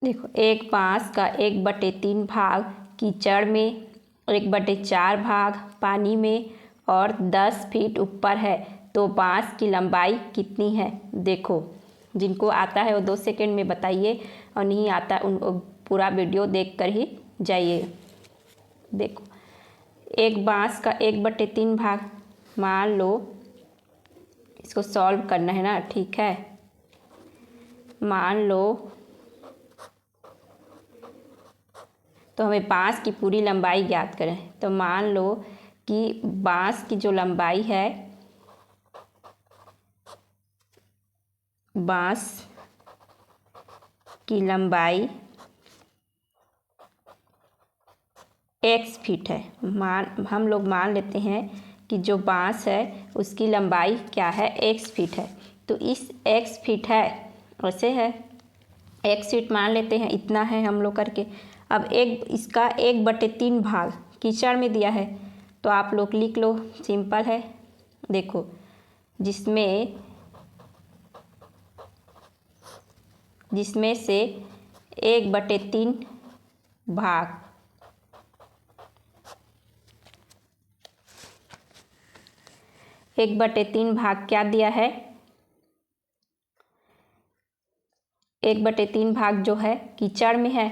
देखो, एक बांस का 1/3 भाग कीचड़ में, 1/4 भाग पानी में और 10 फीट ऊपर है, तो बांस की लंबाई कितनी है? देखो, जिनको आता है वो 2 सेकंड में बताइए, और नहीं आता उन पूरा वीडियो देख कर ही जाइए। देखो, एक बांस का 1/3 भाग, मान लो इसको सॉल्व करना है ना, ठीक है। मान लो, तो हमें बांस की पूरी लंबाई ज्ञात करें। तो मान लो कि बांस की जो लंबाई है, बांस की लंबाई x फीट है। हम लोग मान लेते हैं कि जो बांस है उसकी लंबाई क्या है? x फीट है। तो इस x फीट है, वैसे है x फीट मान लेते हैं, इतना है हम लोग करके। अब इसका 1/3 भाग कीचड़ में दिया है, तो आप लोग लिख लो, सिंपल है। देखो, जिसमें से 1/3 भाग 1/3 भाग क्या दिया है? 1/3 भाग जो है कीचड़ में है,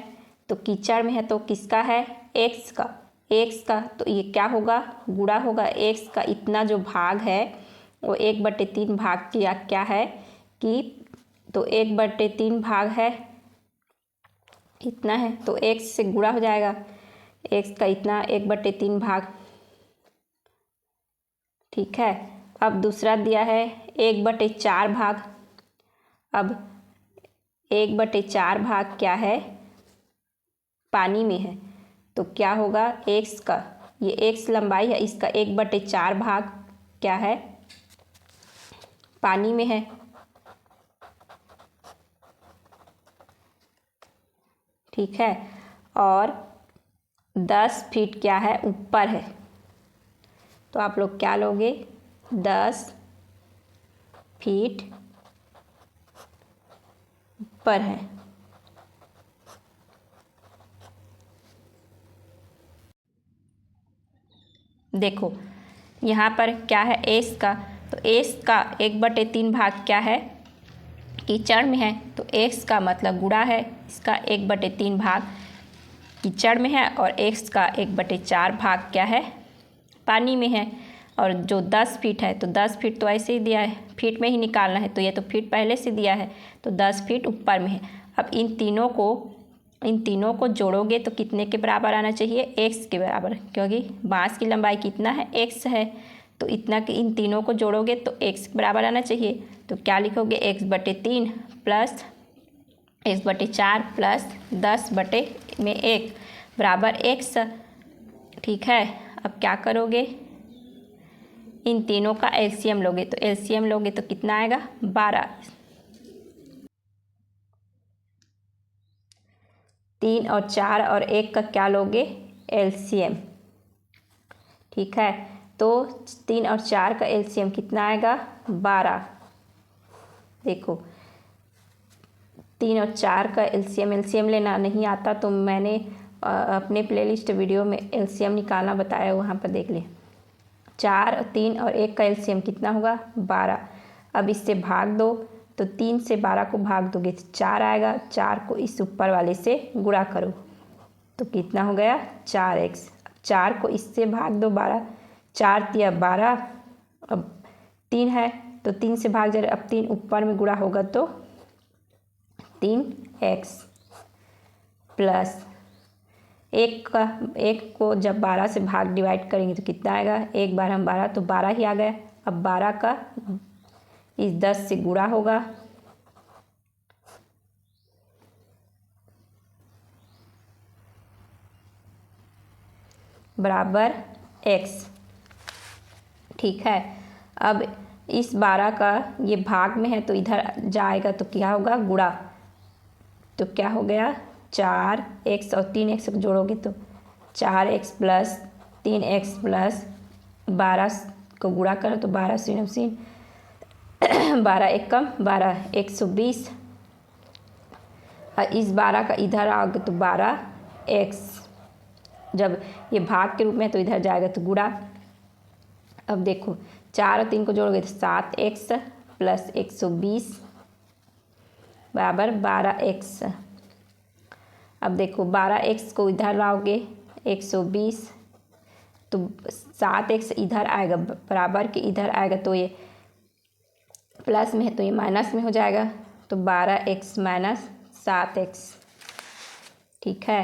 तो कीचड़ में है तो किसका है? x का। तो ये क्या होगा? गुणा होगा। x का इतना जो भाग है वो 1/3 भाग क्या है कि, तो 1/3 भाग है इतना है, तो x से गुणा हो जाएगा। x का इतना 1/3 भाग, ठीक है। अब दूसरा दिया है 1/4 भाग। अब 1/4 भाग क्या है? पानी में है, तो क्या होगा? x का, ये x लंबाई है, इसका 1/4 भाग क्या है? पानी में है, ठीक है। और 10 फीट क्या है? ऊपर है। तो आप लोग क्या लोगे? 10 फीट ऊपर है। देखो, यहाँ पर क्या है? s का, तो s का 1/3 भाग क्या है? कीचड़ में है, तो x का मतलब गुणा है, इसका 1/3 भाग कीचड़ में है, और x का 1/4 भाग क्या है? पानी में है। और जो 10 फीट है, तो 10 फीट तो ऐसे ही दिया है, फीट में ही निकालना है, तो ये तो फीट पहले से दिया है, तो 10 फीट ऊपर में है। अब इन तीनों को जोड़ोगे तो कितने के बराबर आना चाहिए? x के बराबर, क्योंकि बांस की लंबाई कितना है? x है, तो इतना कि इन तीनों को जोड़ोगे तो x के बराबर आना चाहिए। तो क्या लिखोगे? x/3 प्लस x/4 प्लस 10/1 बराबर x, ठीक है। अब क्या करोगे? इन तीनों का एलसीएम लोगे, तो एलसीएम लोगे तो कितना आएगा? 12। 3 और 4 और 1 का क्या लोगे? एलसीएम, ठीक है। तो 3 और 4 का एलसीएम कितना आएगा? 12। देखो, 3 और 4 का एलसीएम लेना नहीं आता तो मैंने अपने प्लेलिस्ट वीडियो में एलसीएम निकालना बताया, वहाँ पर देख ले। 4, 3 और 1 का एलसीएम कितना होगा? 12। अब इससे भाग दो, तो 3 से 12 को भाग दोगे तो 4 आएगा। 4 को इस ऊपर वाले से गुणा करो, तो कितना हो गया? 4x। 4 को इससे भाग दो 12, 4 तिया 12। अब 3 है, तो 3 से भाग जाए, अब 3 ऊपर में गुणा होगा तो 3x प्लस 1 को जब 12 से भाग डिवाइड करेंगे तो कितना आएगा? 1 12 12, तो 12 ही आ गया। अब 12 का इस 10 से गुणा होगा, बराबर x, ठीक है। अब इस 12 का ये भाग में है तो इधर जाएगा तो क्या होगा? गुणा। तो क्या हो गया? 4x और 3x को जोड़ोगे तो 4x प्लस 3x प्लस 12 को गुणा करो तो 12 शून्य 12 1 कम 12, 120। और इस 12 का इधर आओगे तो 12x, जब ये भाग के रूप में तो इधर जाएगा तो गुणा। अब देखो 4 और 3 को जोड़ोगे तो 7x प्लस 120 बराबर 12x। अब देखो 12x को इधर लाओगे 120, तो 7x इधर आएगा बराबर के इधर आएगा, तो ये प्लस में है तो ये माइनस में हो जाएगा, तो 12x माइनस 7x। ठीक है,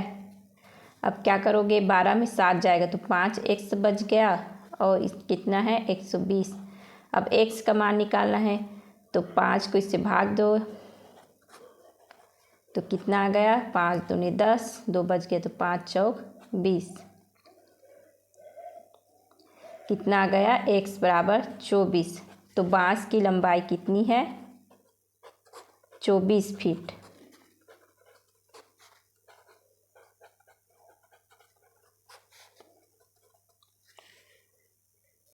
अब क्या करोगे 12 में 7 जाएगा तो 5x बच गया, और इस कितना है 120। अब x का मान निकालना है तो 5 को इससे भाग दो तो कितना आ गया 5 दूनी 10, 2 बच गए तो 5 चौक 20। कितना आ गया x बराबर 24। तो बांस की लंबाई कितनी है 24 फीट।